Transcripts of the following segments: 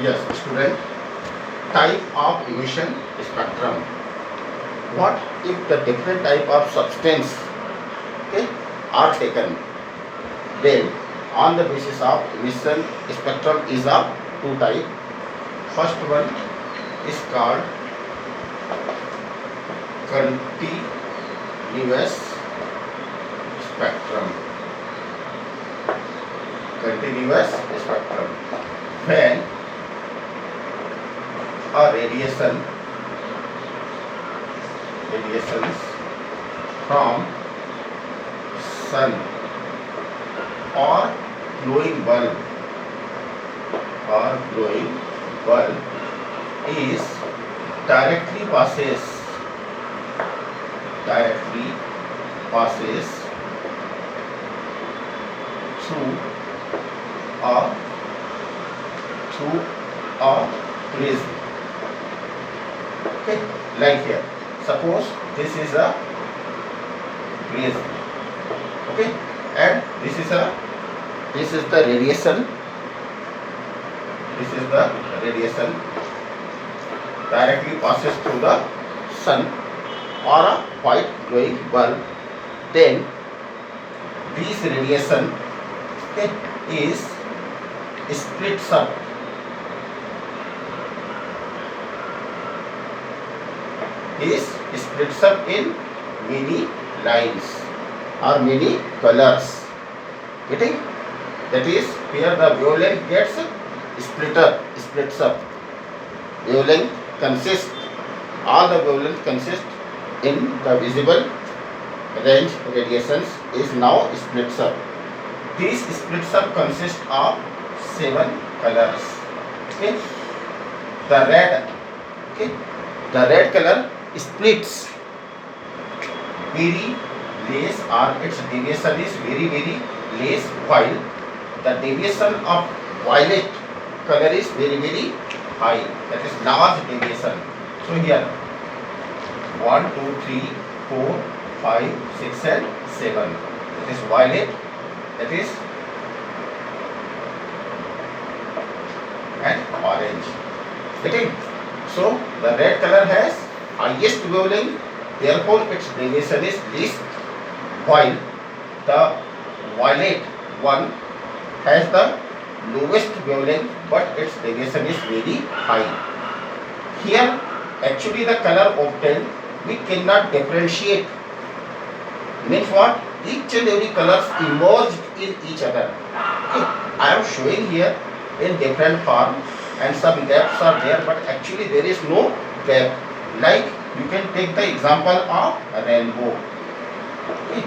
Yes, student. Type of emission spectrum. What if the different type of substance, okay, are taken? Then, on the basis of emission spectrum is of two type. First one is called continuous spectrum. Continuous spectrum. When a radiations from sun or glowing bulb is directly passes through a prism. Okay, like here. Suppose this is a prism. Okay, and this is the radiation. This is the radiation directly passes through the sun or a white glowing bulb. Then this radiation, okay, is splits up in many lines or many colors. Getting? That is here the wavelength gets splits up. Wavelength consists, all the wavelength consist in the visible range radiations is now splits up. These splits up consist of 7 colors. Okay, the red color splits very less, or its deviation is very less, while the deviation of violet color is very high, that is large deviation. So here 1, 2, 3, 4, 5, 6 and 7, that is violet, that is, and orange. Getting? So the red color has highest wavelength, therefore its deviation is least, while the violet one has the lowest wavelength but its deviation is very high. Here actually the color obtained we cannot differentiate. Means what? Each and every colors emerged in each other. Okay. I am showing here in different form and some gaps are there, but actually there is no gap. Like you can take the example of a rainbow. Okay.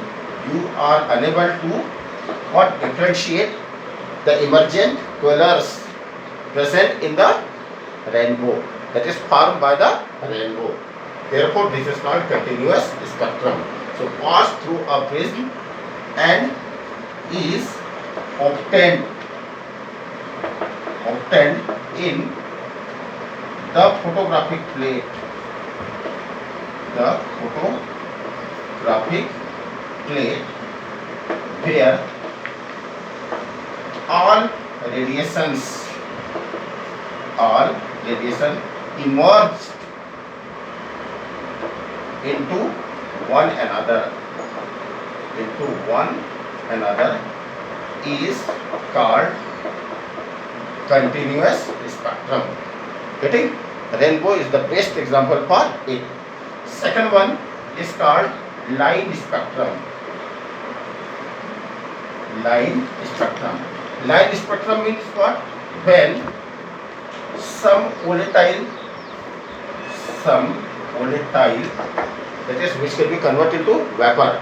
You are unable to differentiate the emergent colors present in the rainbow, that is formed by the rainbow. Therefore this is called continuous spectrum. So pass through a prism and is obtained in the photographic plate. Where all radiation emerged into one another is called continuous spectrum. Getting? Rainbow is the best example for it. Second one is called line spectrum. Line spectrum means what? When some volatile, that is which can be converted into vapor.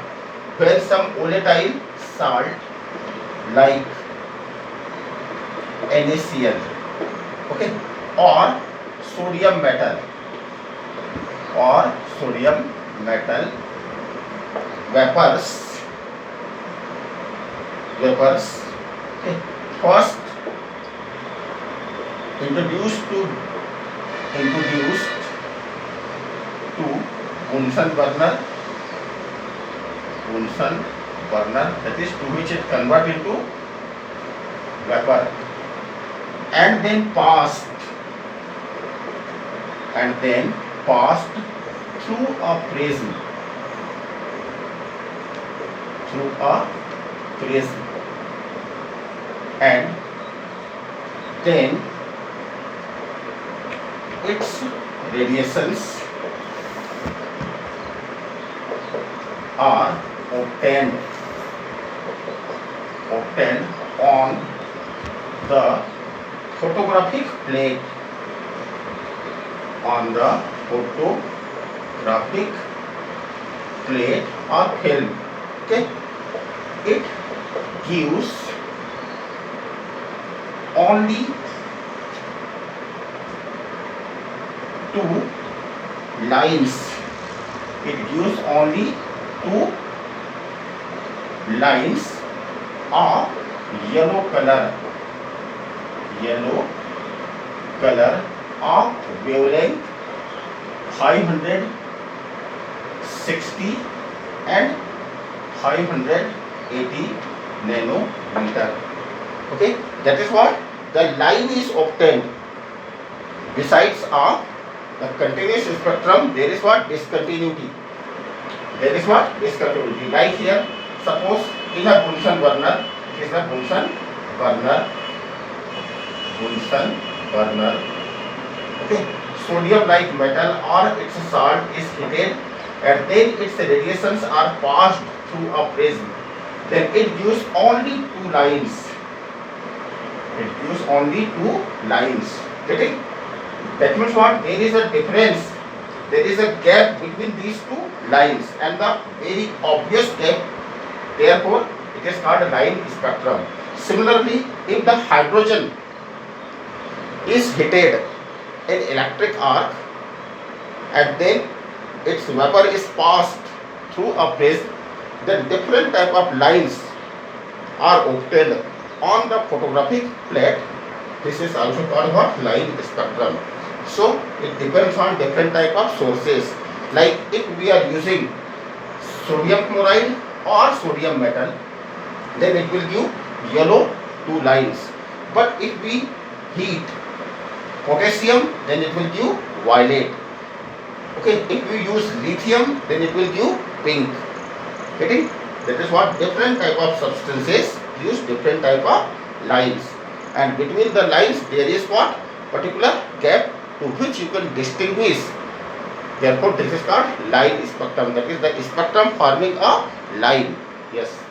When some volatile salt like NaCl, okay, or sodium metal vapors, okay, first introduced to Bunsen burner, that is to which it convert into vapor, and then passed and then passed through a prism. Through a prism. And then its radiations are obtained on the photographic plate, on the photographic plate or film. Okay, it gives only two lines. It gives only two lines of yellow color of wavelength 560 and 580 nanometer. Okay, that is what the line is obtained. Besides the continuous spectrum, there is what discontinuity. There is what discontinuity. Like here, suppose in a Bunsen burner, it is a Bunsen burner. Okay, sodium like metal or its salt is heated, and then its radiations are passed through a prism. Then it gives only two lines. It gives only two lines. Getting? That means what? There is a difference. There is a gap between these two lines, and the very obvious gap. Therefore, it is called a line spectrum. Similarly, if the hydrogen is heated in electric arc, and then its vapor is passed through a prism, then different type of lines are obtained on the photographic plate. This is also called what? Line spectrum. So it depends on different type of sources. Like if we are using sodium chloride or sodium metal, then it will give yellow two lines. But if we heat potassium, then it will give violet. Okay, if we use lithium, then it will give pink. Getting? That is what different type of substances use different type of lines, and between the lines there is what? Particular gap to which you can distinguish. Therefore, this is called line spectrum. That is the spectrum forming a line. Yes.